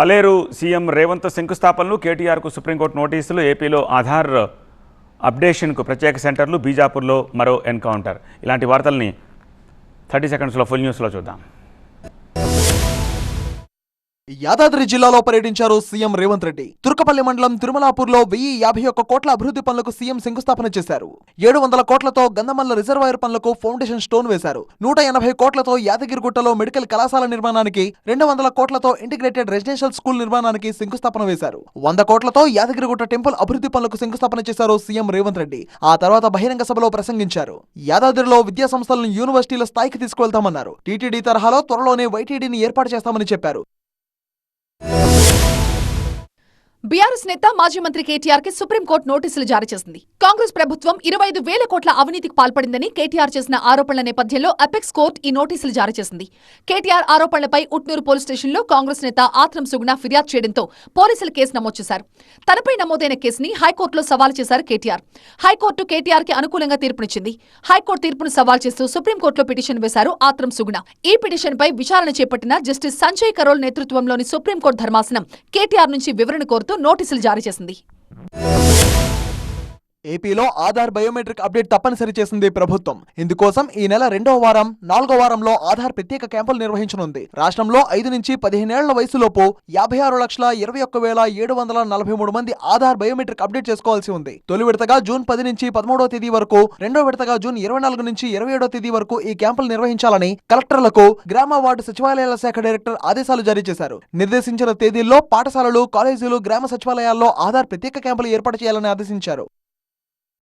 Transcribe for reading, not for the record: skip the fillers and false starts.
పలేరు CM Revanth శంకుస్థాపనలు, కేటీఆర్కు supreme court నోటీసులు, ఏపీలో ఆధార్ అప్డేషన్కు ప్రత్యేక సెంటర్లు, బీజాపూర్లో మరో ఎన్కౌంటర్. ఇలాంటి వార్తల్ని 30 సెకండ్స్లో ఫుల్ న్యూస్లో చూద్దాం. యాదాద్రి జిల్లాలో పర్యటించారు సీఎం రేవంత్ రెడ్డి. తుర్కపల్లి మండలం తిరుమలాపూర్లో 1051 కోట్ల అభివృద్ధి పనులకు సీఎం శంకుస్థాపన చేశారు. 700 కోట్లతో గంధమల్ల రిజర్వాయర్ పనులకు ఫౌండేషన్ స్టోన్ వేశారు. 180 కోట్లతో యాదగిరిగుట్టలో మెడికల్ కళాశాల నిర్మాణానికి, 200 కోట్లతో ఇంటిగ్రేటెడ్ రెసిడెన్షియల్ స్కూల్ నిర్మాణానికి శంకుస్థాపన వేశారు. 100 కోట్లతో యాదగిరిగుట్ట టెంపుల్ అభివృద్ధి పనులకు శంకుస్థాపన చేశారు సీఎం రేవంత్ రెడ్డి. ఆ తర్వాత బహిరంగ సభలో ప్రసంగించారు. యాదాద్రిలో విద్యా సంస్థలను యూనివర్సిటీల స్థాయికి తీసుకువెళ్తామన్నారు. టీటీడీ తరహాలో త్వరలోనే వైటీడీని ఏర్పాటు చేస్తామని చెప్పారు. బీఆర్ఎస్ నేత మాజీ మంత్రి కేటీఆర్ కి సుప్రీంకోర్టు నోటీసులు జారీ చేసింది. కాంగ్రెస్ ప్రభుత్వం 25,000 కోట్ల అవినీతికి పాల్పడిందని కేటీఆర్ చేసిన ఆరోపణల నేపథ్యంలో అపెక్స్ కోర్టు ఈ నోటీసులు జారీ చేసింది. కేటీఆర్ ఆరోపణలపై ఉట్నూరు పోలీస్ స్టేషన్లో కాంగ్రెస్ నేత ఆత్రం సుగుణ ఫిర్యాదు చేయడంతో పోలీసులు కేసు నమోదు చేశారు. తనపై నమోదైన కేసుని హైకోర్టులో సవాల్ చేశారు కేటీఆర్. హైకోర్టు కేటీఆర్ కి అనుకూలంగా తీర్పునిచ్చింది. హైకోర్టు తీర్పును సవాల్ చేస్తూ సుప్రీంకోర్టులో పిటిషన్ వేశారు ఆత్రం సుగుణ. ఈ పిటిషన్పై విచారణ చేపట్టిన జస్టిస్ సంజయ్ కరోల్ నేతృత్వంలోని సుప్రీంకోర్టు ధర్మాసనం కేటీఆర్ నుంచి వివరణ కోరుతూ నోటీసులు జారీ చేసింది. ఏపీలో ఆధార్ బయోమెట్రిక్ అప్డేట్ తప్పనిసరి చేసింది ప్రభుత్వం. ఇందుకోసం ఈ నెల 2వ వారం, 4వ వారంలో ఆధార్ ప్రత్యేక క్యాంపులు నిర్వహించనుంది. రాష్ట్రంలో 5 నుంచి 15 ఏళ్ల వయసులోపు 56,21,743 మంది ఆధార్ బయోమెట్రిక్ అప్డేట్ చేసుకోవాల్సి ఉంది. తొలి విడతగా జూన్ 10 నుంచి 13వ తేదీ వరకు, రెండో విడతగా జూన్ 24 నుంచి 27వ తేదీ వరకు ఈ క్యాంపులు నిర్వహించాలని కలెక్టర్లకు గ్రామ వార్డు సచివాలయాల శాఖ డైరెక్టర్ ఆదేశాలు జారీ చేశారు. నిర్దేశించిన తేదీల్లో పాఠశాలలు, కాలేజీలు, గ్రామ సచివాలయాల్లో ఆధార్ ప్రత్యేక క్యాంపులు ఏర్పాటు చేయాలని ఆదేశించారు.